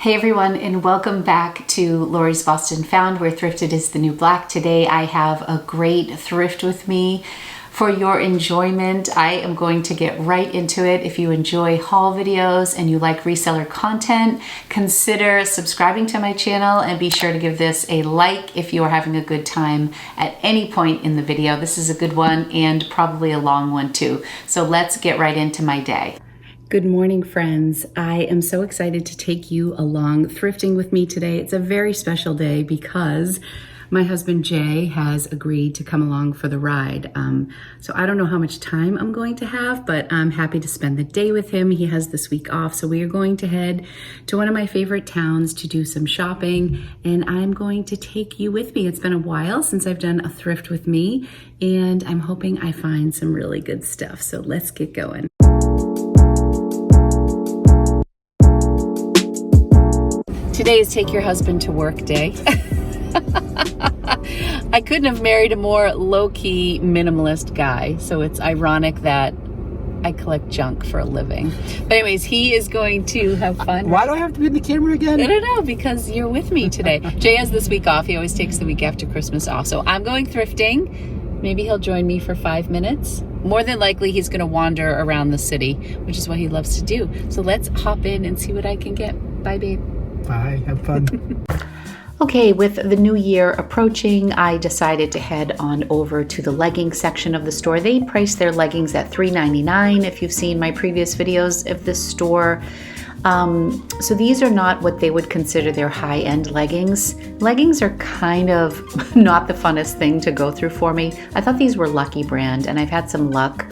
Hey everyone, and welcome back to Lori's Boston Found, where thrifted is the new black. Today I have a great thrift with me for your enjoyment. I am going to get right into it. If you enjoy haul videos and you like reseller content, consider subscribing to my channel and be sure to give this a like if you are having a good time at any point in the video. This is a good one and probably a long one too. So let's get right into my day. Good morning, friends. I am so excited to take you along thrifting with me today. It's a very special day because my husband Jay has agreed to come along for the ride. So I don't know how much time I'm going to have, but I'm happy to spend the day with him. He has this week off, so we are going to head to one of my favorite towns to do some shopping, and I'm going to take you with me. It's been a while since I've done a thrift with me, and I'm hoping I find some really good stuff. So let's get going. Today is Take Your Husband to Work Day. I couldn't have married a more low-key minimalist guy, so it's ironic that I collect junk for a living. But anyways, he is going to have fun. Why do I have to be in the camera again? I don't know, because you're with me today. Jay has this week off. He always takes the week after Christmas off. So I'm going thrifting. Maybe he'll join me for 5 minutes. More than likely, he's going to wander around the city, which is what he loves to do. So let's hop in and see what I can get. Bye, babe. Bye, have fun. Okay, with the new year approaching, I decided to head on over to the leggings section of the store. They price their leggings at $3.99 if you've seen my previous videos of this store. So these are not what they would consider their high-end leggings. Leggings are kind of not the funnest thing to go through for me. I thought these were Lucky Brand, and I've had some luck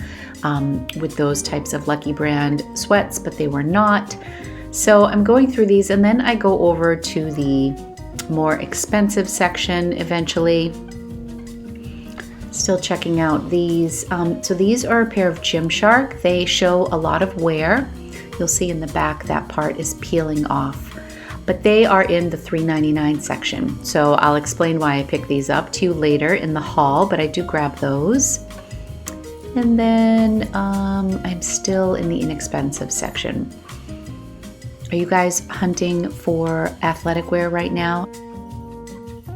with those types of Lucky Brand sweats, but they were not. So I'm going through these, and then I go over to the more expensive section eventually. Still checking out these. So these are a pair of Gymshark. They show a lot of wear. You'll see in the back that part is peeling off. But they are in the $3.99 section. So I'll explain why I picked these up to you later in the haul, but I do grab those. And then I'm still in the inexpensive section. Are you guys hunting for athletic wear right now?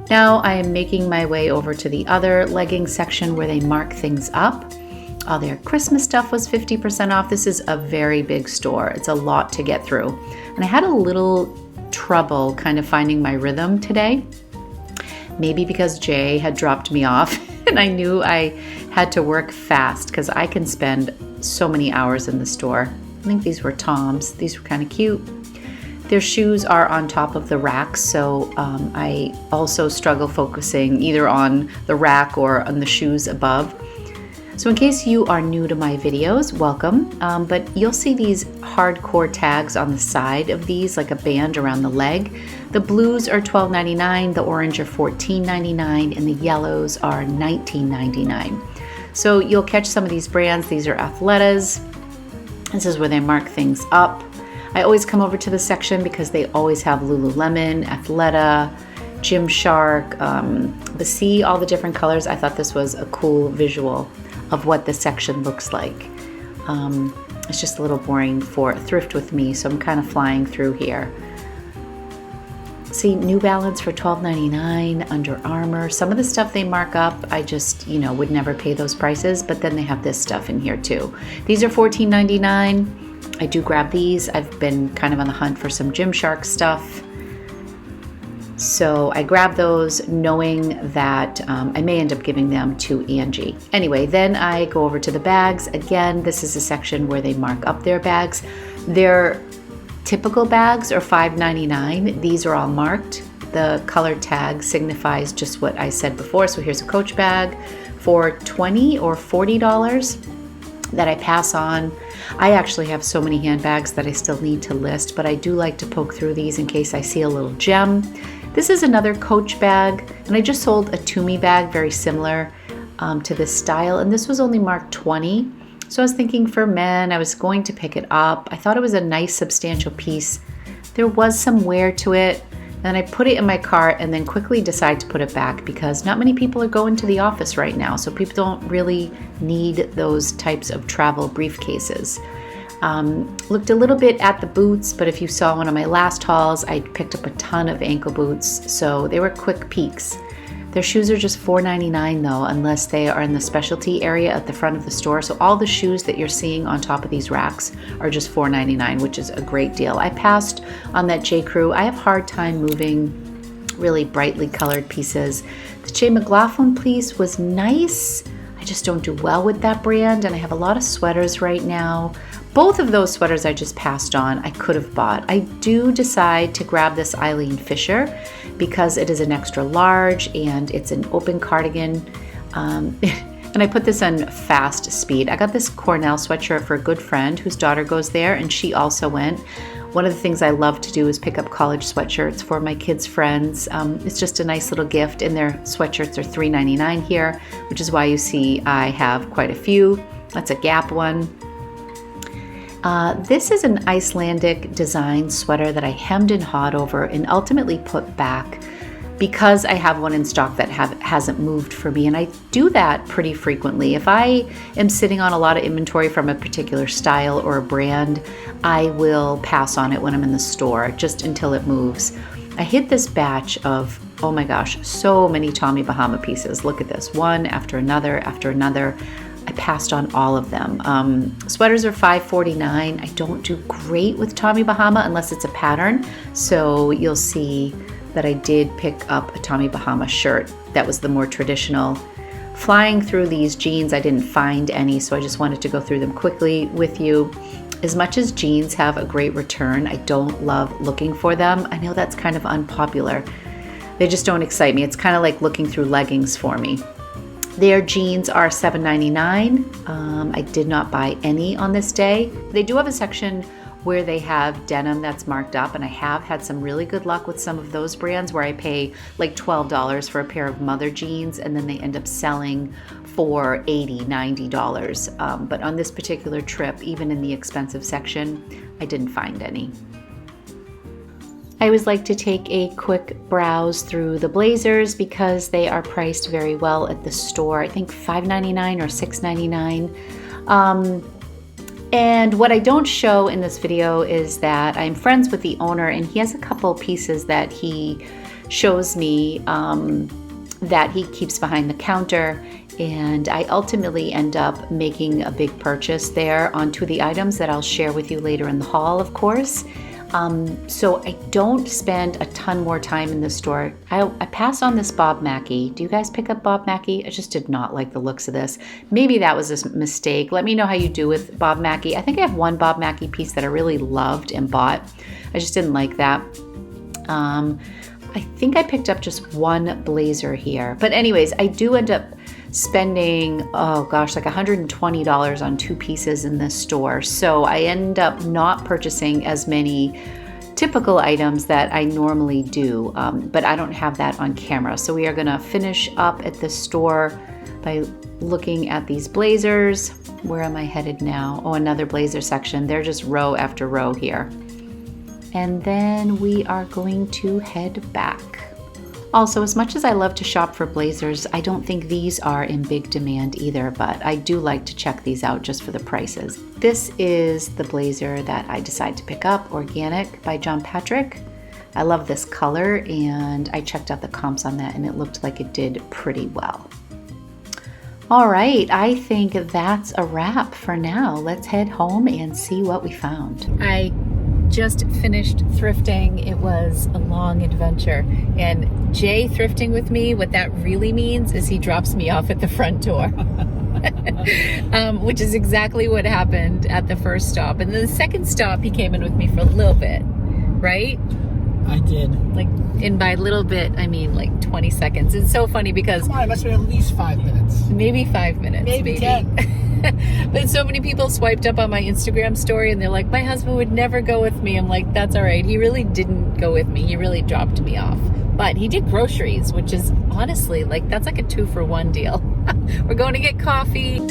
Now I am making my way over to the other leggings section where they mark things up. All their Christmas stuff was 50% off. This is a very big store. It's a lot to get through. And I had a little trouble kind of finding my rhythm today. Maybe because Jay had dropped me off and I knew I had to work fast because I can spend so many hours in the store. I think these were Tom's. These were kind of cute. Their shoes are on top of the racks, so I also struggle focusing either on the rack or on the shoes above. So in case you are new to my videos, welcome. But you'll see these hardcore tags on the side of these, like a band around the leg. The blues are $12.99, the orange are $14.99, and the yellows are $19.99. So you'll catch some of these brands. These are Athletas. This is where they mark things up. I always come over to the section because they always have Lululemon, Athleta, Gymshark, but see all the different colors. I thought this was a cool visual of what the section looks like. It's just a little boring for a thrift with me, so I'm kind of flying through here. See, New Balance for $12.99, Under Armour. Some of the stuff they mark up, I just, would never pay those prices, but then they have this stuff in here too. These are $14.99. I do grab these. I've been kind of on the hunt for some Gymshark stuff. So I grab those knowing that I may end up giving them to Angie. Anyway, then I go over to the bags. Again, this is a section where they mark up their bags. Their typical bags are $5.99. These are all marked. The color tag signifies just what I said before. So here's a Coach bag for $20 or $40 that I pass on. I actually have so many handbags that I still need to list, but I do like to poke through these in case I see a little gem. This is another Coach bag, and I just sold a Tumi bag very similar to this style, and this was only marked $20. So I was thinking for men, I was going to pick it up. I thought it was a nice substantial piece. There was some wear to it, and I put it in my cart and then quickly decide to put it back because not many people are going to the office right now, so people don't really need those types of travel briefcases. Looked a little bit at the boots, but if you saw one of my last hauls, I picked up a ton of ankle boots, so they were quick peeks. Their shoes are just $4.99 though, unless they are in the specialty area at the front of the store. So all the shoes that you're seeing on top of these racks are just $4.99, which is a great deal. I passed on that J. Crew. I have a hard time moving really brightly colored pieces. The J. McLaughlin piece was nice. I just don't do well with that brand, and I have a lot of sweaters right now. Both of those sweaters I just passed on, I could have bought. I do decide to grab this Eileen Fisher because it is an extra large and it's an open cardigan. And I put this on fast speed. I got this Cornell sweatshirt for a good friend whose daughter goes there, and she also went. One of the things I love to do is pick up college sweatshirts for my kids' friends. It's just a nice little gift, and their sweatshirts are $3.99 here, which is why you see I have quite a few. That's a Gap one. This is an Icelandic design sweater that I hemmed and hawed over and ultimately put back because I have one in stock that hasn't moved for me, and I do that pretty frequently. If I am sitting on a lot of inventory from a particular style or a brand, I will pass on it when I'm in the store just until it moves. I hit this batch of, oh my gosh, so many Tommy Bahama pieces. Look at this, one after another after another. I passed on all of them. Sweaters are $5.49. I don't do great with Tommy Bahama unless it's a pattern. So you'll see that I did pick up a Tommy Bahama shirt that was the more traditional. Flying through these jeans, I didn't find any, so I just wanted to go through them quickly with you. As much as jeans have a great return, I don't love looking for them. I know that's kind of unpopular. They just don't excite me. It's kind of like looking through leggings for me. Their jeans are $7.99. I did not buy any on this day. They do have a section where they have denim that's marked up, and I have had some really good luck with some of those brands where I pay like $12 for a pair of mother jeans, and then they end up selling for $80, $90. But on this particular trip, even in the expensive section, I didn't find any. I always like to take a quick browse through the blazers because they are priced very well at the store. I think $5.99 or $6.99. And what I don't show in this video is that I'm friends with the owner, and he has a couple pieces that he shows me that he keeps behind the counter, and I ultimately end up making a big purchase there on two of the items that I'll share with you later in the haul, of course. So I don't spend a ton more time in the store. I pass on this Bob Mackie. Do you guys pick up Bob Mackie? I just did not like the looks of this. Maybe that was a mistake. Let me know how you do with Bob Mackie. I think I have one Bob Mackie piece that I really loved and bought. I just didn't like that. I think I picked up just one blazer here. But anyways, I do end up spending, oh gosh, like $120 on two pieces in this store. So I end up not purchasing as many typical items that I normally do, but I don't have that on camera. So we are gonna finish up at the store by looking at these blazers. Where am I headed now? Oh, another blazer section. They're just row after row here. And then we are going to head back. Also, as much as I love to shop for blazers, I don't think these are in big demand either, but I do like to check these out just for the prices. This is the blazer that I decided to pick up, Organic by John Patrick. I love this color, and I checked out the comps on that, and it looked like it did pretty well. All right, I think that's a wrap for now. Let's head home and see what we found. I just finished thrifting. It was a long adventure, and Jay thrifting with me, what that really means is he drops me off at the front door. Which is exactly what happened at the first stop. And then the second stop, he came in with me for a little bit, right? I did. Like, and by little bit, I mean like 20 seconds. It's so funny because... Come on, it must have been at least 5 minutes. Maybe 5 minutes. Maybe 10. But so many people swiped up on my Instagram story and they're like, my husband would never go with me. I'm like, that's all right. He really didn't go with me. He really dropped me off. But he did groceries, which is honestly, like, that's like a 2-for-1 deal. We're going to get coffee.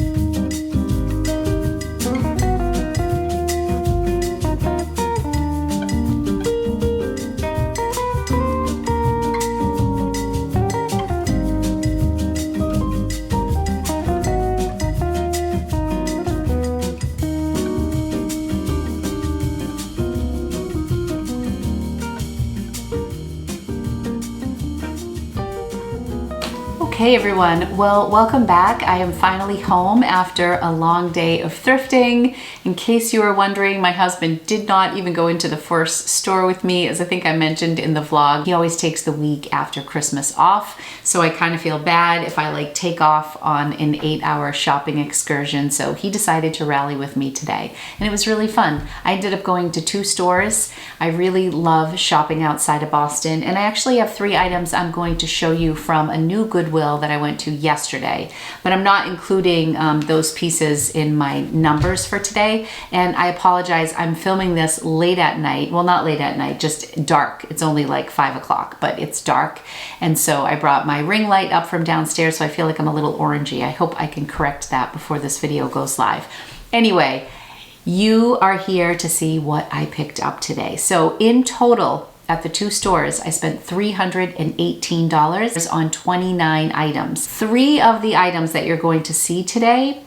Okay everyone, well, welcome back. I am finally home after a long day of thrifting. In case you were wondering, my husband did not even go into the first store with me, as I think I mentioned in the vlog. He always takes the week after Christmas off, so I kind of feel bad if I like take off on an 8-hour shopping excursion, so he decided to rally with me today, and it was really fun. I ended up going to 2 stores. I really love shopping outside of Boston, and I actually have 3 items I'm going to show you from a new Goodwill that I went to yesterday, but I'm not including those pieces in my numbers for today, and I apologize. I'm filming this late at night. Well, not late at night, just dark. It's only like 5 o'clock, but it's dark, and so I brought my ring light up from downstairs, so I feel like I'm a little orangey. I hope I can correct that before this video goes live. Anyway, you are here to see what I picked up today. So in total, at the 2 stores, I spent $318 on 29 items. 3 of the items that you're going to see today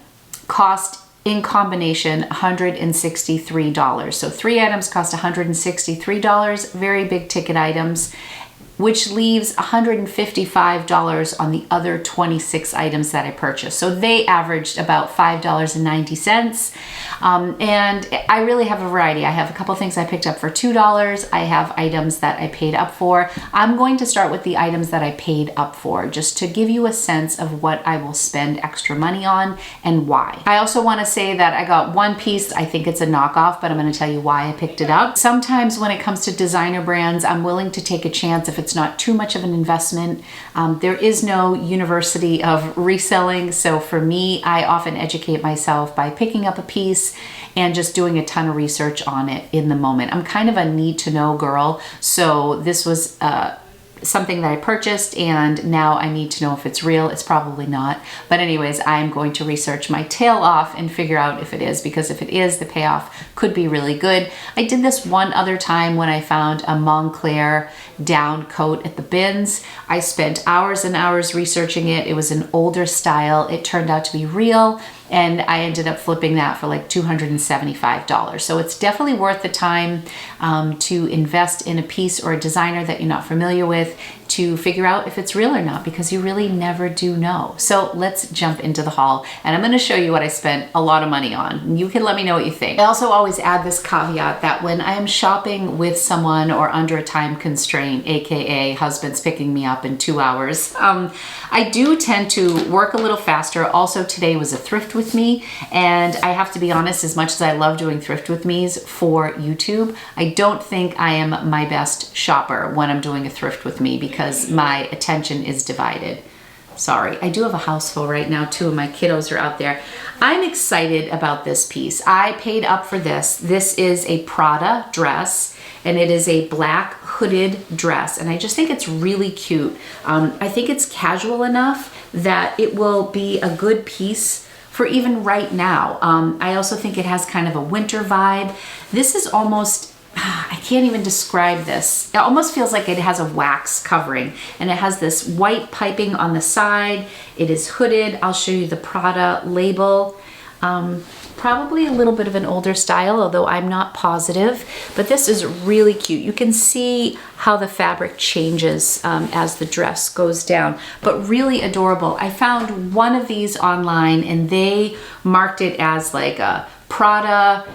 cost in combination $163. So 3 items cost $163, very big ticket items, which leaves $155 on the other 26 items that I purchased. So they averaged about $5.90. And I really have a variety. I have a couple things I picked up for $2. I have items that I paid up for. I'm going to start with the items that I paid up for, just to give you a sense of what I will spend extra money on and why. I also want to say that I got one piece. I think it's a knockoff, but I'm going to tell you why I picked it up. Sometimes when it comes to designer brands, I'm willing to take a chance if it's not too much of an investment. There is no university of reselling, so for me, I often educate myself by picking up a piece and just doing a ton of research on it in the moment. I'm kind of a need-to-know girl, so this was something that I purchased, and now I need to know if it's real. It's probably not, but anyways, I'm going to research my tail off and figure out if it is, because if it is, the payoff could be really good. I did this one other time when I found a Montclair down coat at the bins. I spent hours and hours researching it. It was an older style. It turned out to be real, and I ended up flipping that for like $275. So it's definitely worth the time to invest in a piece or a designer that you're not familiar with, to figure out if it's real or not, because you really never do know. So let's jump into the haul, and I'm going to show you what I spent a lot of money on. You can let me know what you think. I also always add this caveat that when I am shopping with someone or under a time constraint, aka husband's picking me up in 2 hours, I do tend to work a little faster. Also, today was a thrift with me, and I have to be honest, as much as I love doing thrift with me's for YouTube, I don't think I am my best shopper when I'm doing a thrift with me, because my attention is divided. Sorry, I do have a house full right now too, and my kiddos are out there. I'm excited about this piece. I paid up for this. This is a Prada dress, and it is a black hooded dress, and I just think it's really cute. I think it's casual enough that it will be a good piece for even right now. I also think it has kind of a winter vibe. This is almost, I can't even describe this. It almost feels like it has a wax covering, and it has this white piping on the side. It is hooded. I'll show you the Prada label. Probably a little bit of an older style, although I'm not positive, but this is really cute. You can see how the fabric changes as the dress goes down, but really adorable. I found one of these online, and they marked it as like a Prada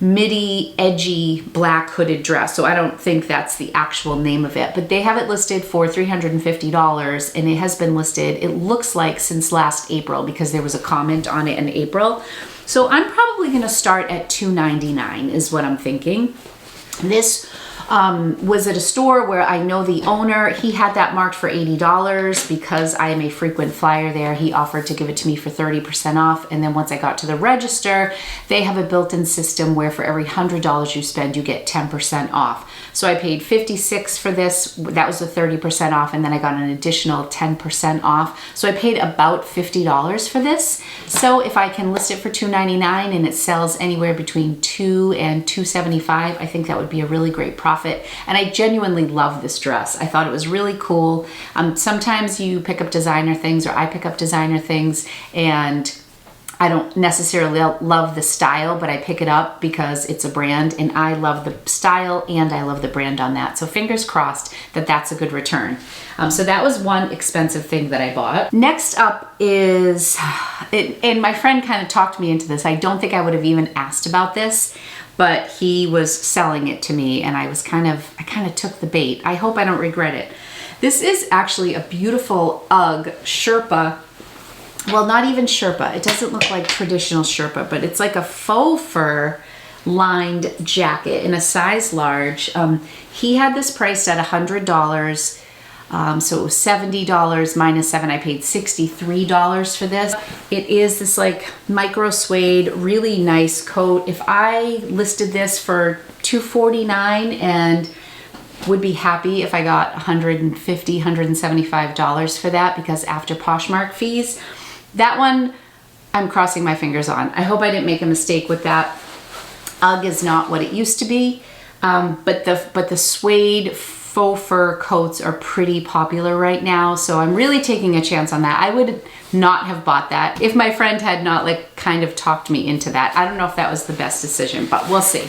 midi edgy black hooded dress, so I don't think that's the actual name of it, but they have it listed for $350, and it has been listed, it looks like, since last April, because there was a comment on it in April. So I'm probably going to start at $299 is what I'm thinking. This was at a store where I know the owner. He had that marked for $80 because I am a frequent flyer there. He offered to give it to me for 30% off, and then once I got to the register, they have a built-in system where for every $100 you spend, you get 10% off. So I paid $56 for this. That was the 30% off, and then I got an additional 10% off. So I paid about $50 for this. So if I can list it for $299 and it sells anywhere between $2 and $275, I think that would be a really great profit. And I genuinely love this dress. I thought it was really cool. Sometimes you pick up designer things, or I pick up designer things, and I don't necessarily love the style, but I pick it up because it's a brand and I love the style and I love the brand on that. So fingers crossed that that's a good return. So that was one expensive thing that I bought. Next up is, and my friend kind of talked me into this. I don't think I would have even asked about this, but he was selling it to me and I kind of took the bait. I hope I don't regret it. This is actually a beautiful Ugg Sherpa. Well, not even Sherpa. It doesn't look like traditional Sherpa, but it's like a faux fur lined jacket in a size large. He had this priced at $100. So it was $70 minus $7. I paid $63 for this. It is this like micro suede, really nice coat. If I listed this for $249 and would be happy if I got $150, $175 for that, because after Poshmark fees, that one I'm crossing my fingers on. I hope I didn't make a mistake with that. Ugg is not what it used to be, but the suede faux fur coats are pretty popular right now, so I'm really taking a chance on that. I would not have bought that if my friend had not like kind of talked me into that. I don't know if that was the best decision, but we'll see.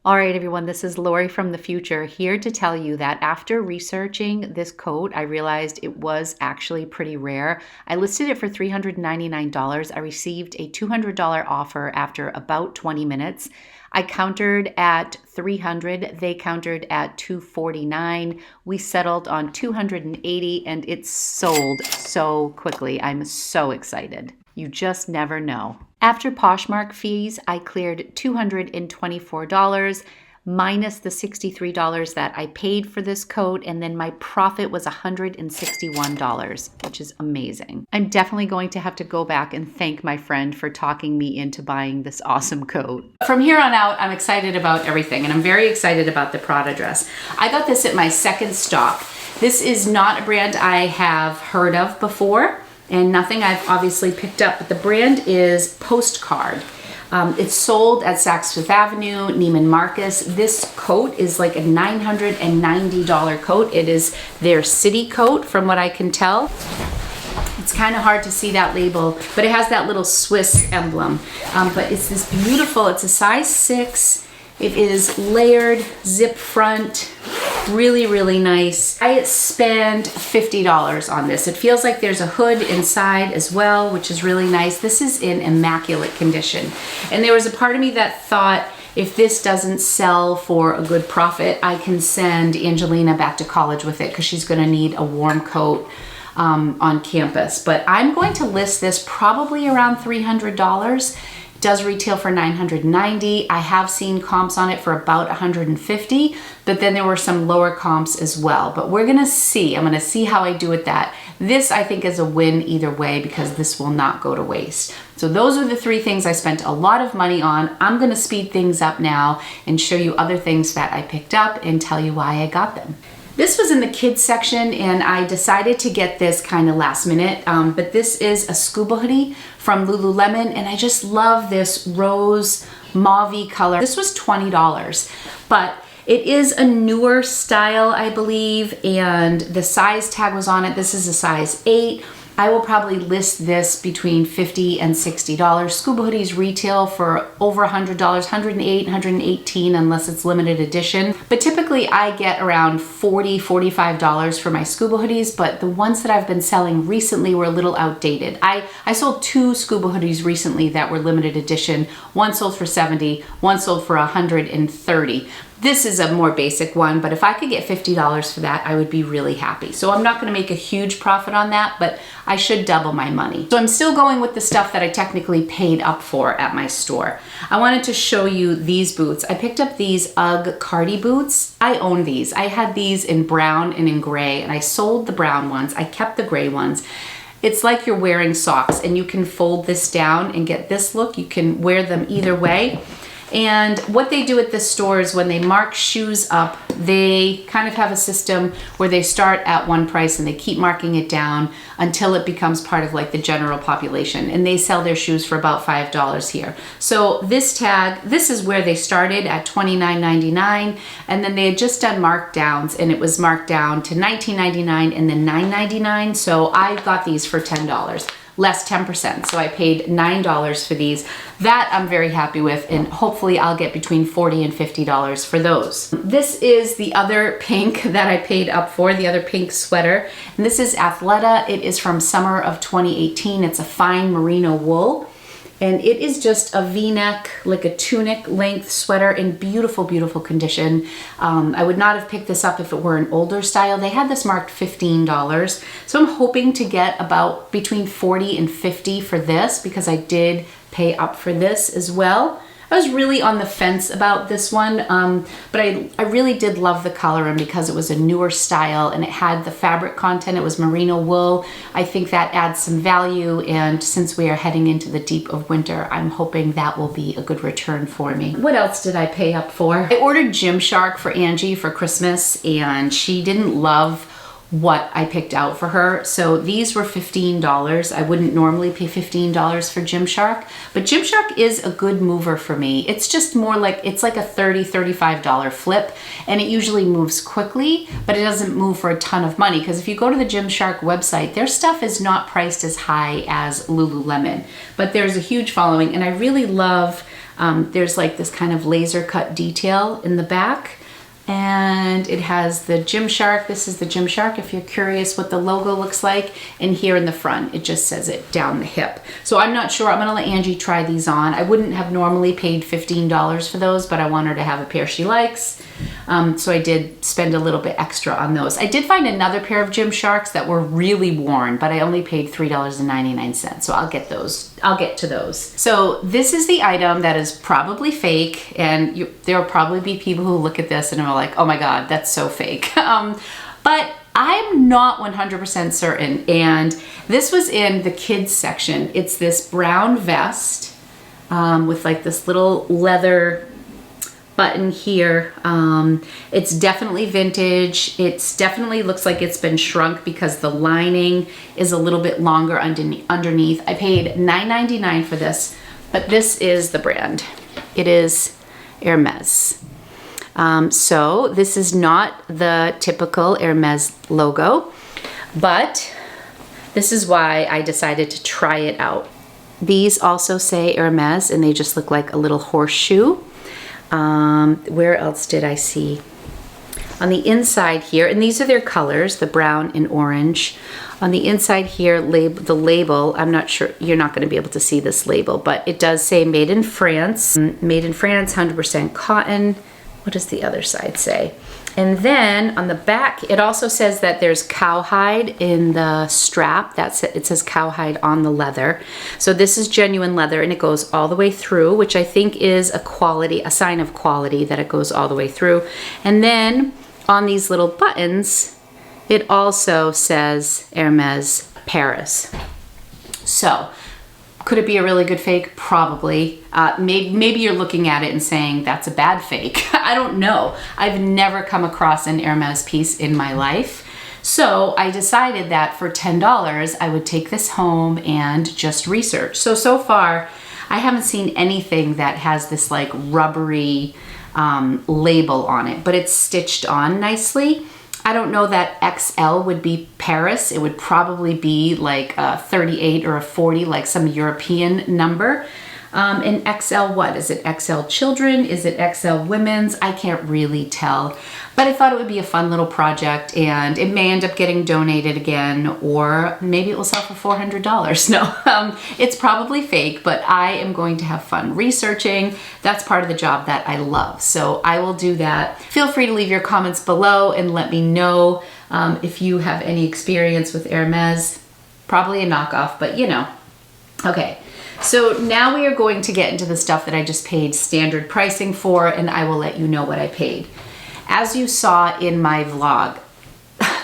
All right, everyone, this is Lori from the future, here to tell you that after researching this coat, I realized it was actually pretty rare. I listed it for $399. I received a $200 offer after about 20 minutes. I countered at $300. They countered at $249. We settled on $280 and it sold so quickly. I'm so excited. You just never know. After Poshmark fees, I cleared $224 minus the $63 that I paid for this coat, and then my profit was $161, which is amazing. I'm definitely going to have to go back and thank my friend for talking me into buying this awesome coat. From here on out, I'm excited about everything, and I'm very excited about the Prada dress. I got this at my second stop. This is not a brand I have heard of before, and nothing I've obviously picked up, but the brand is Postcard. It's sold at Saks Fifth Avenue, Neiman Marcus. This coat is like a $990 coat. It is their city coat from what I can tell. It's kind of hard to see that label, but it has that little Swiss emblem. But it's this beautiful, it's a size 6. It is layered, zip front, really, really nice. I spent $50 on this. It feels like there's a hood inside as well, which is really nice. This is in immaculate condition. And there was a part of me that thought, if this doesn't sell for a good profit, I can send Angelina back to college with it because she's gonna need a warm coat on campus. But I'm going to list this probably around $300. Does retail for $990. I have seen comps on it for about $150, but then there were some lower comps as well. But we're gonna see. I'm gonna see how I do with that. This I think is a win either way because this will not go to waste. So those are the 3 things I spent a lot of money on. I'm gonna speed things up now and show you other things that I picked up and tell you why I got them. This was in the kids section and I decided to get this kind of last minute, but this is a scuba hoodie from Lululemon and I just love this rose mauve color. This was $20, but it is a newer style, I believe, and the size tag was on it. This is a size 8. I will probably list this between $50 and $60. Scuba hoodies retail for over $100, $108, $118 unless it's limited edition. But typically I get around $40, $45 for my scuba hoodies, but the ones that I've been selling recently were a little outdated. I sold 2 scuba hoodies recently that were limited edition. One sold for $70, one sold for $130. This is a more basic one, but if I could get $50 for that, I would be really happy. So I'm not gonna make a huge profit on that, but I should double my money. So I'm still going with the stuff that I technically paid up for at my store. I wanted to show you these boots. I picked up these Ugg Cardi Boots. I own these. I had these in brown and in gray, and I sold the brown ones. I kept the gray ones. It's like you're wearing socks, and you can fold this down and get this look. You can wear them either way. And what they do at this store is when they mark shoes up, they kind of have a system where they start at one price and they keep marking it down until it becomes part of like the general population. And they sell their shoes for about $5 here. So this tag, this is where they started at $29.99, and then they had just done markdowns and it was marked down to $19.99 and then $9.99. So I got these for $10. less 10%. So I paid $9 for these. That I'm very happy with, and hopefully I'll get between $40 and $50 for those. This is the other pink that I paid up for, the other pink sweater. And this is Athleta. It is from summer of 2018. It's a fine merino wool. And it is just a V-neck, like a tunic length sweater in beautiful, beautiful condition. I would not have picked this up if it were an older style. They had this marked $15. So I'm hoping to get about between 40 and 50 for this, because I did pay up for this as well. I was really on the fence about this one, but I really did love the color, and because it was a newer style and it had the fabric content, it was merino wool, I think that adds some value, and since we are heading into the deep of winter, I'm hoping that will be a good return for me. What else did I pay up for? I ordered Gymshark for Angie for Christmas, and she didn't love what I picked out for her. So these were $15. I wouldn't normally pay $15 for Gymshark, but Gymshark is a good mover for me. It's just more like, it's like a $30, $35 flip, and it usually moves quickly, but it doesn't move for a ton of money, because if you go to the Gymshark website, their stuff is not priced as high as Lululemon, but there's a huge following, and I really love, there's like this kind of laser cut detail in the back. And it has the Gymshark. This is the Gymshark, if you're curious what the logo looks like. And here in the front, it just says it down the hip. So I'm not sure. I'm gonna let Angie try these on. I wouldn't have normally paid $15 for those, but I want her to have a pair she likes. So I did spend a little bit extra on those. I did find another pair of Gymsharks that were really worn, but I only paid $3.99. So I'll get those. I'll get to those. So this is the item that is probably fake, and there will probably be people who look at this and are like, oh my God, that's so fake. But I'm not 100% certain, and this was in the kids section. It's this brown vest with like this little leather button here. It's definitely vintage. It's definitely looks like it's been shrunk because the lining is a little bit longer underneath. I paid $9.99 for this, but this is the brand. It is Hermes. So this is not the typical Hermes logo, but this is why I decided to try it out. These also say Hermes, and they just look like a little horseshoe. Where else did I see? On the inside here, and these are their colors, the brown and orange. On the inside here, the label, I'm not sure, you're not going to be able to see this label, but it does say made in France. Made in France, 100% cotton. What does the other side say? And then on the back, it also says that there's cowhide in the strap. That's it. It says cowhide on the leather. So this is genuine leather, and it goes all the way through, which I think is a sign of quality that it goes all the way through. And then on these little buttons, it also says Hermes Paris. So could it be a really good fake? Probably. Maybe you're looking at it and saying that's a bad fake. I don't know. I've never come across an Hermes piece in my life. So I decided that for $10, I would take this home and just research. So far, I haven't seen anything that has this like rubbery label on it, but it's stitched on nicely. I don't know that XL would be Paris. It would probably be like a 38 or a 40, like some European number. And XL what? Is it XL children? Is it XL women's? I can't really tell. But I thought it would be a fun little project, and it may end up getting donated again, or maybe it will sell for $400. No, it's probably fake, but I am going to have fun researching. That's part of the job that I love. So I will do that. Feel free to leave your comments below and let me know if you have any experience with Hermes. Probably a knockoff, but you know. Okay. So now we are going to get into the stuff that I just paid standard pricing for, and I will let you know what I paid. As you saw in my vlog,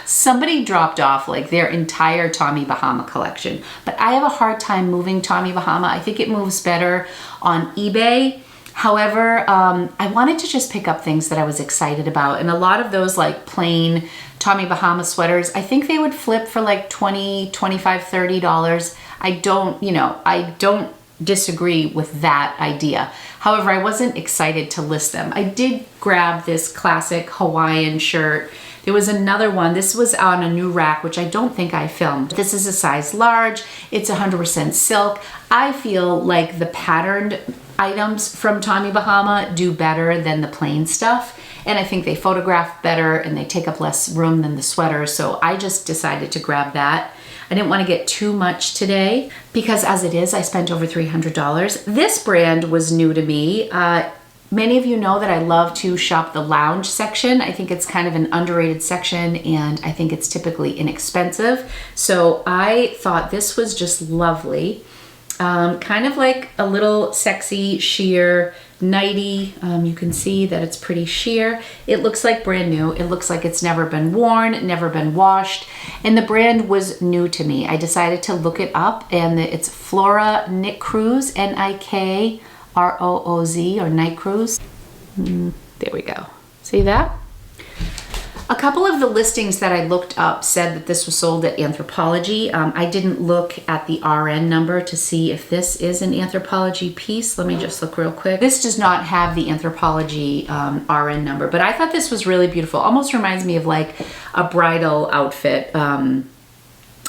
somebody dropped off like their entire Tommy Bahama collection, but I have a hard time moving Tommy Bahama. I think it moves better on eBay. However, I wanted to just pick up things that I was excited about, and a lot of those like plain Tommy Bahama sweaters, I think they would flip for like $20, $25, $30. I don't disagree with that idea. However, I wasn't excited to list them. I did grab this classic Hawaiian shirt. There was another one. This was on a new rack, which I don't think I filmed. This is a size large. It's 100% silk. I feel like the patterned items from Tommy Bahama do better than the plain stuff. And I think they photograph better and they take up less room than the sweaters. So I just decided to grab that. I didn't want to get too much today because as it is, I spent over $300. This brand was new to me. Many of you know that I love to shop the lounge section. I think it's kind of an underrated section and I think it's typically inexpensive. So I thought this was just lovely. Kind of like a little sexy sheer nightie. You can see that it's pretty sheer. It looks like brand new. It looks like it's never been worn, never been washed. And the brand was new to me. I decided to look it up and it's Flora Nick Cruz, Nikrooz or Night Cruise. There we go. See that? A couple of the listings that I looked up said that this was sold at Anthropologie. I didn't look at the RN number to see if this is an Anthropologie piece. Let me just look real quick. This does not have the Anthropologie RN number, but I thought this was really beautiful. Almost reminds me of like a bridal outfit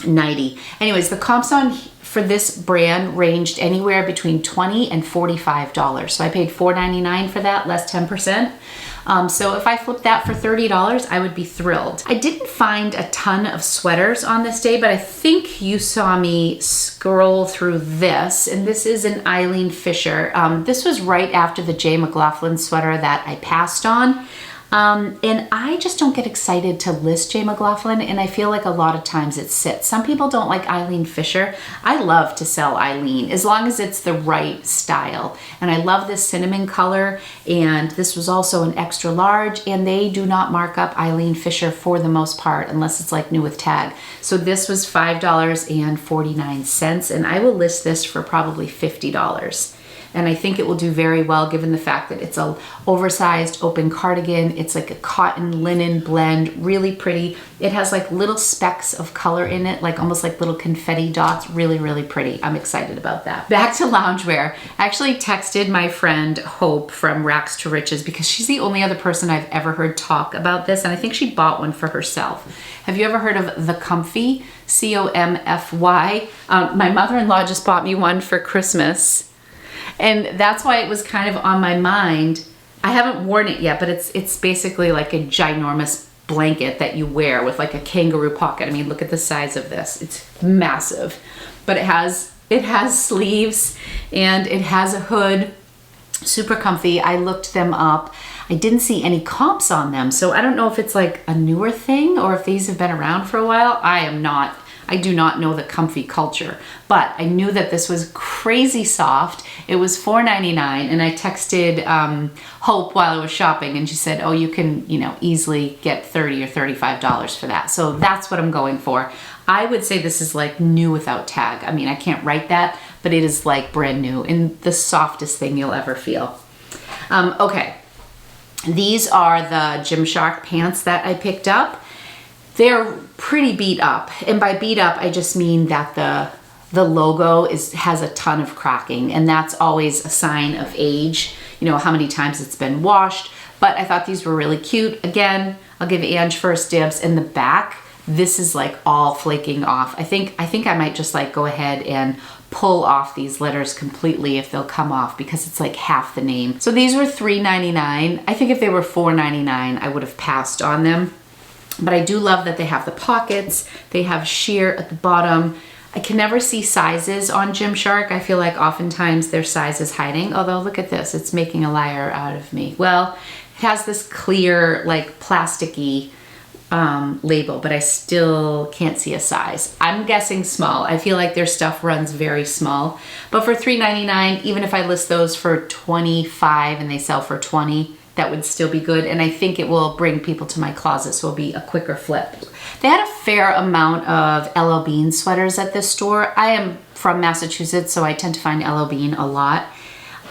nightie. Anyways, the comps on for this brand ranged anywhere between $20 and $45. So I paid $4.99 for that, less 10%. So if I flipped that for $30, I would be thrilled. I didn't find a ton of sweaters on this day, but I think you saw me scroll through this, and this is an Eileen Fisher. This was right after the J. McLaughlin sweater that I passed on. And I just don't get excited to list J. McLaughlin, and I feel like a lot of times it sits. Some people don't like Eileen Fisher. I love to sell Eileen as long as it's the right style. And I love this cinnamon color, and this was also an extra large, and they do not mark up Eileen Fisher for the most part unless it's like new with tag. So this was $5.49, and I will list this for probably $50. And I think it will do very well given the fact that it's a oversized open cardigan. It's like a cotton linen blend, really pretty. It has like little specks of color in it, like almost like little confetti dots. Really, really pretty. I'm excited about that. Back to loungewear. I actually texted my friend Hope from Rags to Riches because she's the only other person I've ever heard talk about this, and I think she bought one for herself. Have you ever heard of the Comfy? C-O-M-F-Y. My mother-in-law just bought me one for Christmas. And that's why it was kind of on my mind. I haven't worn it yet, but it's basically like a ginormous blanket that you wear with like a kangaroo pocket. I mean, look at the size of this. It's massive. But it has sleeves and it has a hood. Super comfy. I looked them up. I didn't see any comps on them. So I don't know if it's like a newer thing or if these have been around for a while. I do not know the comfy culture, but I knew that this was crazy soft. It was $4.99, and I texted Hope while I was shopping, and she said, oh, you can, easily get $30 or $35 for that. So that's what I'm going for. I would say this is like new without tag. I mean, I can't write that, but it is like brand new and the softest thing you'll ever feel. Okay, these are the Gymshark pants that I picked up. They're pretty beat up, and by beat up, I just mean that the logo has a ton of cracking, and that's always a sign of age, how many times it's been washed. But I thought these were really cute. Again, I'll give Ange first dibs. In the back, this is like all flaking off. I think I might just like go ahead and pull off these letters completely if they'll come off, because it's like half the name. So these were $3.99. I think if they were $4.99, I would have passed on them. But I do love that they have the pockets, they have sheer at the bottom. I can never see sizes on Gymshark. I feel like oftentimes their size is hiding, although look at this, it's making a liar out of me. Well, it has this clear, like plasticky label, but I still can't see a size. I'm guessing small. I feel like their stuff runs very small. But for $3.99, even if I list those for $25 and they sell for $20, that would still be good, and I think it will bring people to my closet, so it'll be a quicker flip. They had a fair amount of LL Bean sweaters at this store. I am from Massachusetts, so I tend to find LL Bean a lot.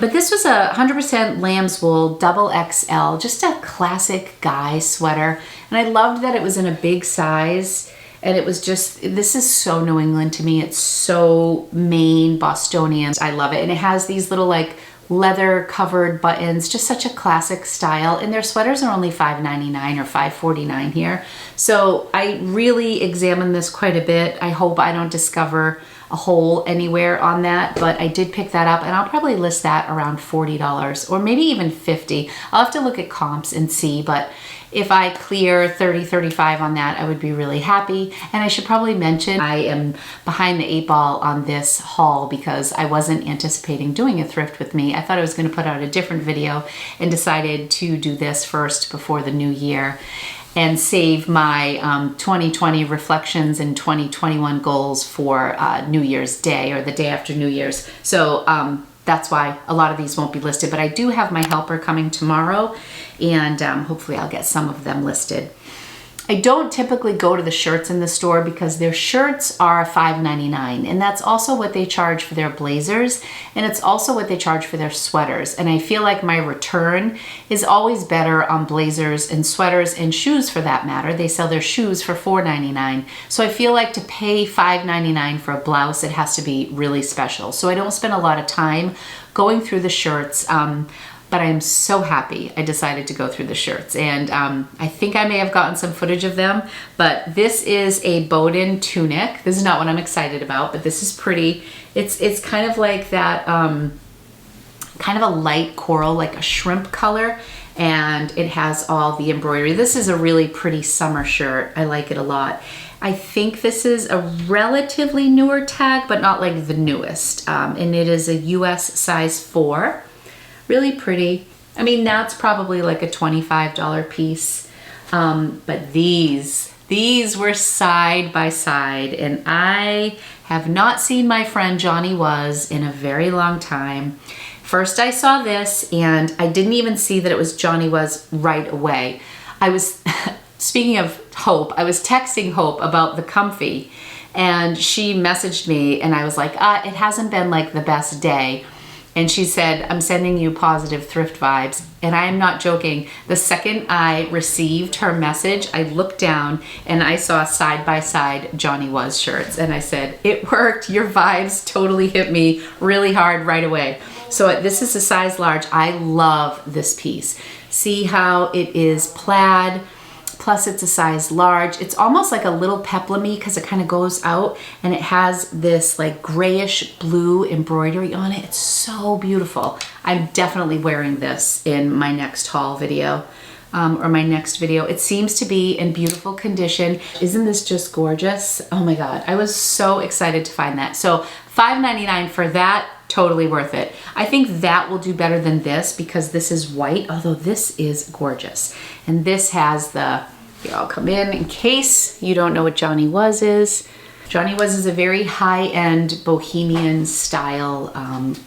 But this was a 100% lamb's wool, double XL, just a classic guy sweater. And I loved that it was in a big size, and it was just, this is so New England to me. It's so Maine, Bostonian. I love it. And it has these little like leather covered buttons, just such a classic style. And their sweaters are only $5.99 or $5.49 here. So I really examined this quite a bit. I hope I don't discover a hole anywhere on that, but I did pick that up, and I'll probably list that around $40 or maybe even $50. I'll have to look at comps and see, but if I clear 30, 35 on that, I would be really happy. And I should probably mention I am behind the 8 ball on this haul because I wasn't anticipating doing a thrift with me. I thought I was going to put out a different video and decided to do this first before the new year and save my 2020 reflections and 2021 goals for New Year's Day or the day after New Year's. So that's why a lot of these won't be listed, but I do have my helper coming tomorrow, and hopefully I'll get some of them listed. I don't typically go to the shirts in the store because their shirts are $5.99, and that's also what they charge for their blazers, and it's also what they charge for their sweaters. And I feel like my return is always better on blazers and sweaters and shoes for that matter. They sell their shoes for $4.99. So I feel like to pay $5.99 for a blouse, it has to be really special. So I don't spend a lot of time going through the shirts. But I am so happy I decided to go through the shirts. And I think I may have gotten some footage of them, but this is a Bowden tunic. This is not what I'm excited about, but this is pretty. It's kind of like that, kind of a light coral, like a shrimp color, and it has all the embroidery. This is a really pretty summer shirt. I like it a lot. I think this is a relatively newer tag, but not like the newest. And it is a US size 4. Really pretty. I mean, that's probably like a $25 piece. But these were side by side, and I have not seen my friend Johnny Was in a very long time. First I saw this, and I didn't even see that it was Johnny Was right away. I was, speaking of Hope, I was texting Hope about the comfy, and she messaged me, and I was like, it hasn't been like the best day. And she said, I'm sending you positive thrift vibes. And I am not joking. The second I received her message, I looked down and I saw side by side Johnny Was shirts. And I said, it worked. Your vibes totally hit me really hard right away. So this is a size large. I love this piece. See how it is plaid, plus it's a size large. It's almost like a little peplum-y because it kind of goes out, and it has this like grayish blue embroidery on it. It's so beautiful. I'm definitely wearing this in my next haul video or my next video. It seems to be in beautiful condition. Isn't this just gorgeous? Oh my God, I was so excited to find that. So $5.99 for that, totally worth it. I think that will do better than this because this is white, although this is gorgeous. And this has the, here, I'll come in case you don't know what Johnny Was is. Johnny Was is a very high-end bohemian style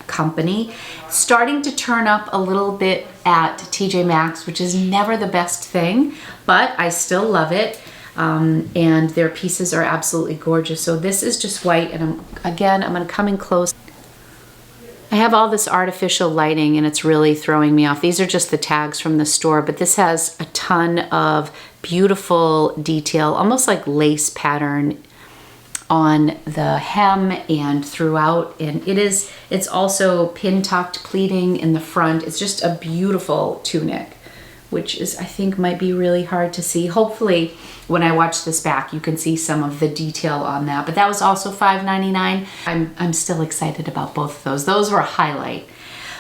company. Starting to turn up a little bit at TJ Maxx, which is never the best thing, but I still love it. And their pieces are absolutely gorgeous. So this is just white, and I'm gonna come in close. I have all this artificial lighting and it's really throwing me off. These are just the tags from the store, but this has a ton of beautiful detail, almost like lace pattern on the hem and throughout. And it's also pin tucked pleating in the front. It's just a beautiful tunic, which is, I think, might be really hard to see. Hopefully when I watch this back, you can see some of the detail on that. But that was also $5.99. I'm still excited about both of those. Those were a highlight.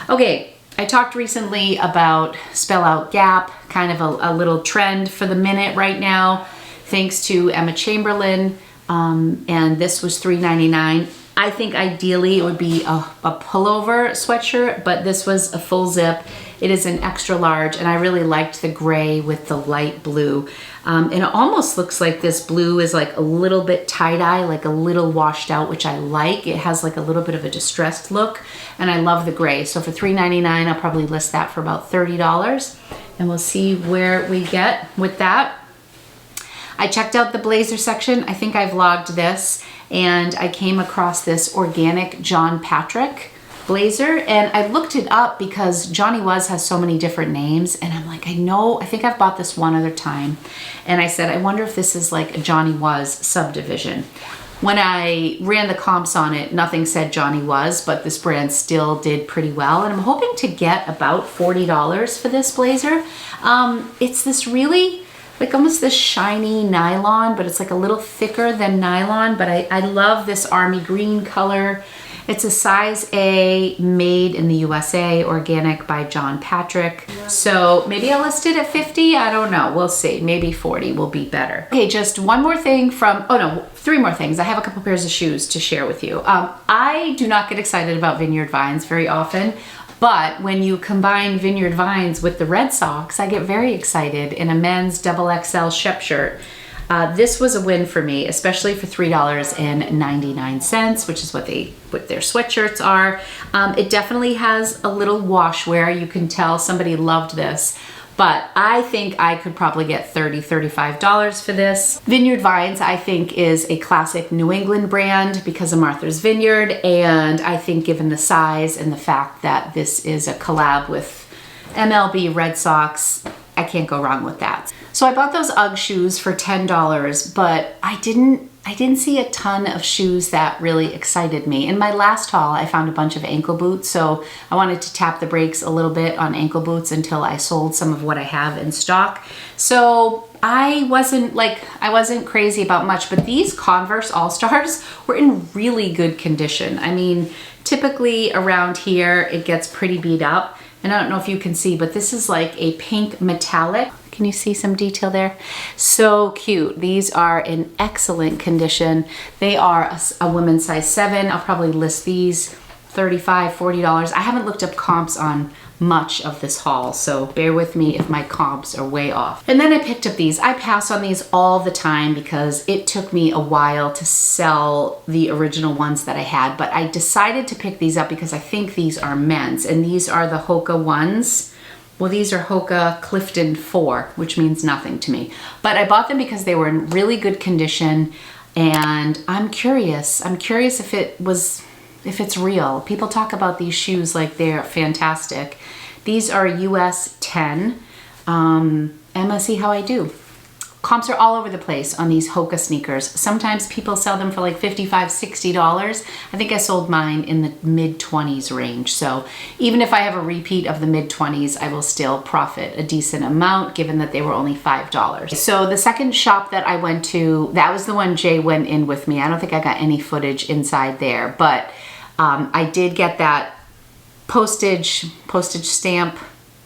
Okay, I talked recently about Spell Out Gap, kind of a little trend for the minute right now, thanks to Emma Chamberlain. And this was $3.99. I think ideally it would be a pullover sweatshirt, but this was a full zip. It is an extra large, and I really liked the gray with the light blue. And it almost looks like this blue is like a little bit tie-dye, like a little washed out, which I like. It has like a little bit of a distressed look, and I love the gray. So for $3.99, I'll probably list that for about $30, and we'll see where we get with that. I checked out the blazer section. I think I vlogged this, and I came across this organic John Patrick blazer, and I looked it up because Johnny Was has so many different names, and I'm like, I think I've bought this one other time, and I said, I wonder if this is like a Johnny Was subdivision. When I ran the comps on it, nothing said Johnny Was, but this brand still did pretty well. And I'm hoping to get about $40 for this blazer. It's this really, like almost this shiny nylon, but it's like a little thicker than nylon, but I love this army green color. It's a size A, made in the USA, organic by John Patrick. So maybe I'll list it at 50, I don't know, we'll see. Maybe 40 will be better. Okay, just one more thing from, oh no, 3 more things. I have a couple pairs of shoes to share with you. I do not get excited about Vineyard Vines very often, but when you combine Vineyard Vines with the Red Sox, I get very excited in a men's XXL Shep shirt. This was a win for me, especially for $3.99, which is what their sweatshirts are. It definitely has a little wash wear. You can tell somebody loved this, but I think I could probably get $30, $35 for this. Vineyard Vines, I think, is a classic New England brand because of Martha's Vineyard, and I think given the size and the fact that this is a collab with MLB Red Sox, I can't go wrong with that. So I bought those Ugg shoes for $10, but I didn't see a ton of shoes that really excited me. In my last haul, I found a bunch of ankle boots, so I wanted to tap the brakes a little bit on ankle boots until I sold some of what I have in stock. So I wasn't crazy about much, but these Converse All-Stars were in really good condition. I mean, typically around here, it gets pretty beat up. And I don't know if you can see, but this is like a pink metallic. Can you see some detail there? So cute. These are in excellent condition. They are a women's size 7. I'll probably list these $35, $40. I haven't looked up comps on much of this haul, so bear with me if my comps are way off. And then I picked up these. I pass on these all the time because it took me a while to sell the original ones that I had, but I decided to pick these up because I think these are men's, and these are the Hoka ones. Well, these are Hoka Clifton 4, which means nothing to me. But I bought them because they were in really good condition, and I'm curious. I'm curious if it's real. People talk about these shoes like they're fantastic. These are US 10. And let's see how I do. Comps are all over the place on these Hoka sneakers. Sometimes people sell them for like $55, $60. I think I sold mine in the mid-20s range. So even if I have a repeat of the mid-20s, I will still profit a decent amount given that they were only $5. So the second shop that I went to, that was the one Jay went in with me. I don't think I got any footage inside there, but I did get that postage stamp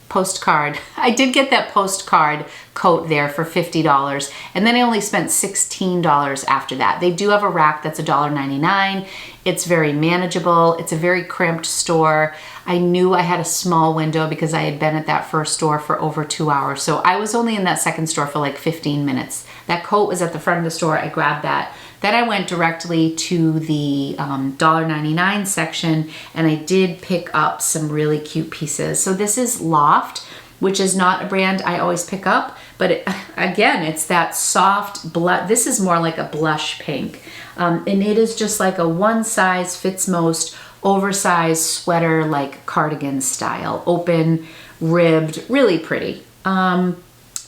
postcard. I did get that postcard coat there for $50, and then I only spent $16 after that. They do have a rack that's $1.99. It's very manageable. It's a very cramped store. I knew I had a small window because I had been at that first store for over 2 hours. So I was only in that second store for like 15 minutes. That coat was at the front of the store. I grabbed that. Then I went directly to the $1.99 section, and I did pick up some really cute pieces. So this is Loft, which is not a brand I always pick up, but again, it's that soft blush. This is more like a blush pink. And it is just like a one size fits most oversized sweater, like cardigan style, open, ribbed, really pretty. $28,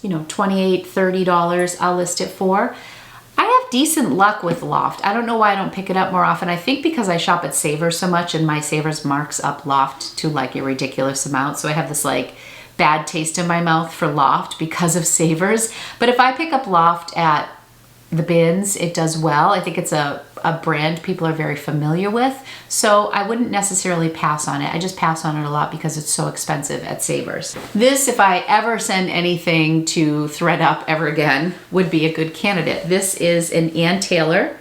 $30 I'll list it for. I have decent luck with Loft. I don't know why I don't pick it up more often. I think because I shop at Savers so much, and my Savers marks up Loft to like a ridiculous amount. So I have this like bad taste in my mouth for Loft because of Savers. But if I pick up Loft at the bins, it does well. I think it's a brand people are very familiar with, so I wouldn't necessarily pass on it. I just pass on it a lot because it's so expensive at Savers. This, if I ever send anything to ThredUp ever again, would be a good candidate. This is an Ann Taylor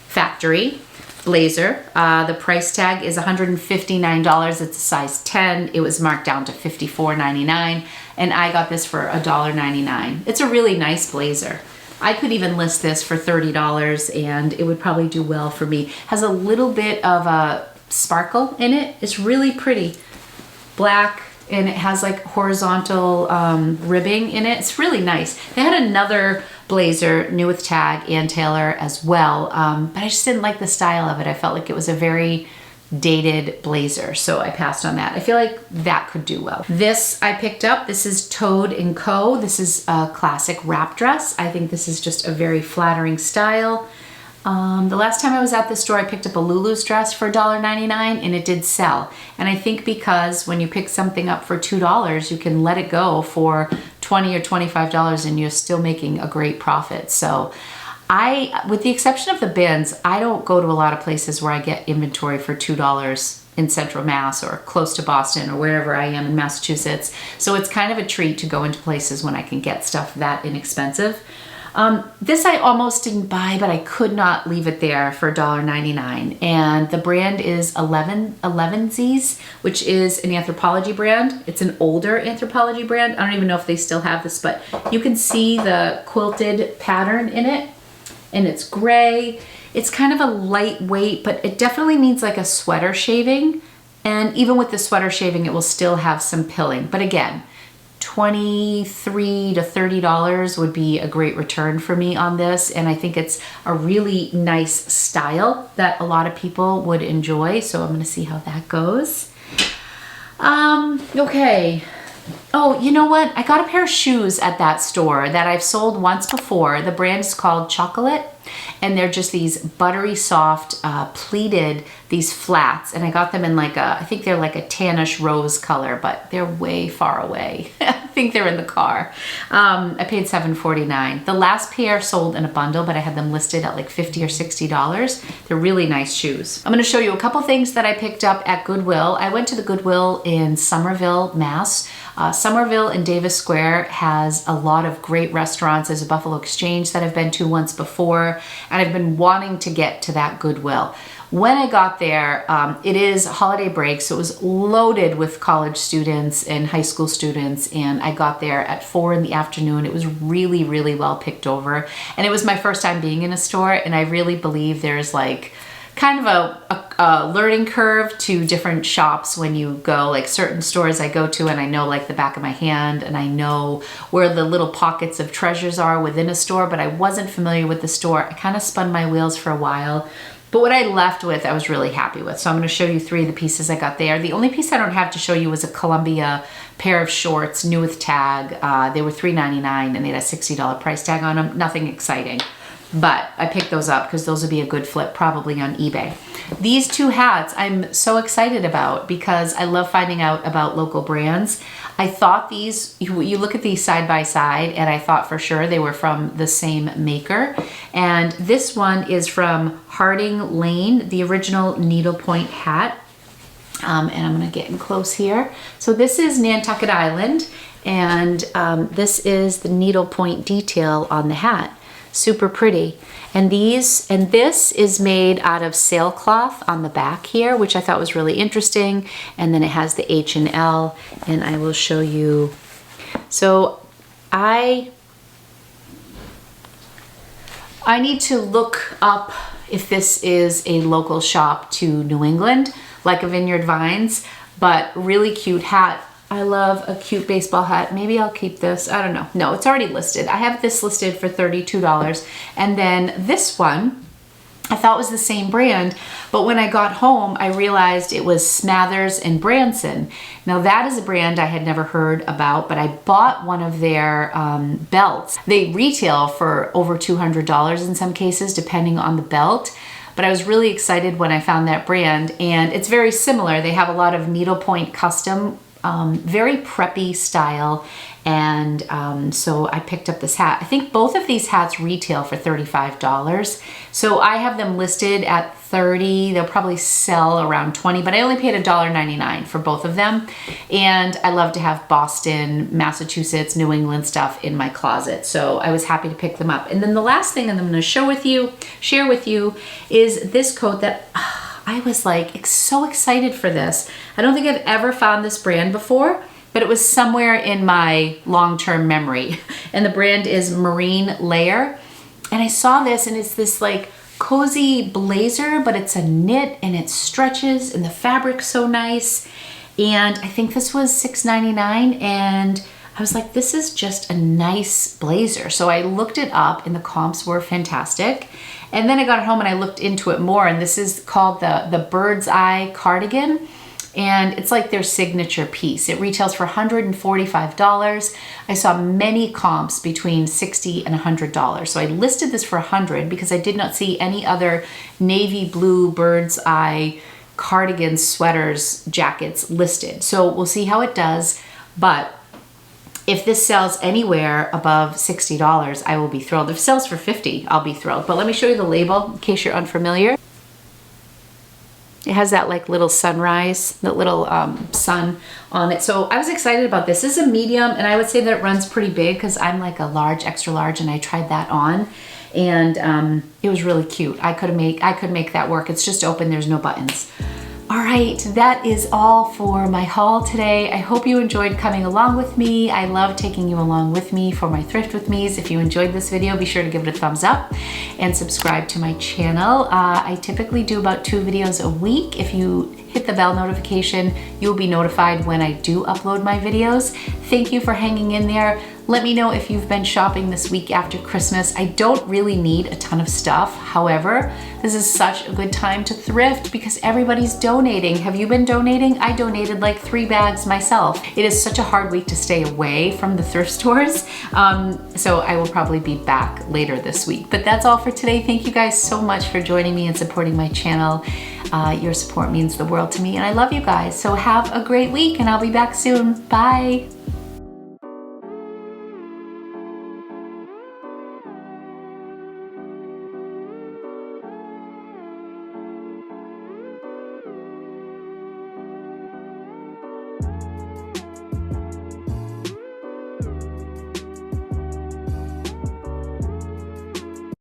factory blazer. The price tag is $159. It's a size 10. It was marked down to $54.99, and I got this for $1.99. It's a really nice blazer. I could even list this for $30 and it would probably do well for me. Has a little bit of a sparkle in it. It's really pretty. Black, and it has like horizontal ribbing in it. It's really nice. They had another blazer, new with tag, Ann Taylor as well, but I just didn't like the style of it. I felt like it was a very dated blazer, so I passed on that. I feel like that could do well. This I picked up. This is Toad & Co. This is a classic wrap dress. I think this is just a very flattering style. The last time I was at the store, I picked up a Lulu's dress for $1.99 and it did sell. And I think because when you pick something up for $2, you can let it go for $20 or $25 and you're still making a great profit. So with the exception of the bins, I don't go to a lot of places where I get inventory for $2 in Central Mass or close to Boston or wherever I am in Massachusetts. So it's kind of a treat to go into places when I can get stuff that inexpensive. This I almost didn't buy, but I could not leave it there for $1.99. And the brand is 11Z's, which is an Anthropologie brand. It's an older Anthropologie brand. I don't even know if they still have this, but you can see the quilted pattern in it. And it's gray. It's kind of a lightweight, but it definitely needs like a sweater shaving. And even with the sweater shaving, it will still have some pilling. But again, $23 to $30 would be a great return for me on this. And I think it's a really nice style that a lot of people would enjoy. So I'm gonna see how that goes. Okay. Oh, you know what? I got a pair of shoes at that store that I've sold once before. The brand is called Chocolate, and they're just these buttery soft, pleated, these flats. And I got them in like I think they're like a tannish rose color, but they're way far away. I think they're in the car. I paid $7.49. The last pair sold in a bundle, but I had them listed at like $50 or $60. They're really nice shoes. I'm gonna show you a couple things that I picked up at Goodwill. I went to the Goodwill in Somerville, Mass. Somerville and Davis Square has a lot of great restaurants. There's a Buffalo Exchange that I've been to once before, and I've been wanting to get to that Goodwill. When I got there, it is holiday break, so it was loaded with college students and high school students, and I got there at 4 in the afternoon. It was really, really well picked over, and it was my first time being in a store, and I really believe there's like kind of a learning curve to different shops when you go. Like certain stores I go to and I know like the back of my hand, and I know where the little pockets of treasures are within a store, but I wasn't familiar with the store. I kind of spun my wheels for a while, but what I left with, I was really happy with. So I'm gonna show you 3 of the pieces I got there. The only piece I don't have to show you was a Columbia pair of shorts, new with tag. They were $3.99 and they had a $60 price tag on them. Nothing exciting. But I picked those up because those would be a good flip probably on eBay. These 2 hats I'm so excited about because I love finding out about local brands. I thought these, you look at these side by side, and I thought for sure they were from the same maker. And this one is from Harding Lane, the original needlepoint hat. And I'm gonna get in close here. So this is Nantucket Island, and this is the needlepoint detail on the hat. Super pretty. And this is made out of sailcloth on the back here, which I thought was really interesting. And then it has the H and L, and I will show you. So I need to look up if this is a local shop to New England, like a Vineyard Vines, but really cute hat. I love a cute baseball hat. Maybe I'll keep this. I don't know. No, it's already listed. I have this listed for $32. And then this one, I thought was the same brand, but when I got home, I realized it was Smathers and Branson. Now that is a brand I had never heard about, but I bought one of their belts. They retail for over $200 in some cases, depending on the belt. But I was really excited when I found that brand, and it's very similar. They have a lot of needlepoint custom, very preppy style, and so I picked up this hat. I think both of these hats retail for $35. So I have them listed at $30. They'll probably sell around $20, but I only paid $1.99 for both of them. And I love to have Boston, Massachusetts, New England stuff in my closet. So I was happy to pick them up. And then the last thing I'm gonna share with you is this coat that I was like so excited for this. I don't think I've ever found this brand before, but it was somewhere in my long-term memory. And the brand is Marine Layer. And I saw this, and it's this like cozy blazer, but it's a knit and it stretches and the fabric's so nice. And I think this was $6.99, and I was like, this is just a nice blazer. So I looked it up and the comps were fantastic. And then I got home and I looked into it more, and this is called the Bird's Eye cardigan. and it's like their signature piece. It retails for $145. I saw many comps between $60 and $100. So I listed this for $100 because I did not see any other navy blue bird's eye cardigans, sweaters, jackets listed. So we'll see how it does. But if this sells anywhere above $60, I will be thrilled. If it sells for $50, I'll be thrilled. But let me show you the label in case you're unfamiliar. It has that like little sunrise, that little sun on it. So I was excited about this. This is a medium, and I would say that it runs pretty big because I'm like a large, extra large, and I tried that on, and it was really cute. I could make that work. It's just open, there's no buttons. All right, that is all for my haul today. I hope you enjoyed coming along with me. I love taking you along with me for my Thrift With Me's. If you enjoyed this video, be sure to give it a thumbs up and subscribe to my channel. I typically do about 2 videos a week. If you hit the bell notification, you'll be notified when I do upload my videos. Thank you for hanging in there. Let me know if you've been shopping this week after Christmas. I don't really need a ton of stuff. However, this is such a good time to thrift because everybody's donating. Have you been donating? I donated like 3 bags myself. It is such a hard week to stay away from the thrift stores. So I will probably be back later this week. But that's all for today. Thank you guys so much for joining me and supporting my channel. Your support means the world to me, and I love you guys. So have a great week, and I'll be back soon. Bye.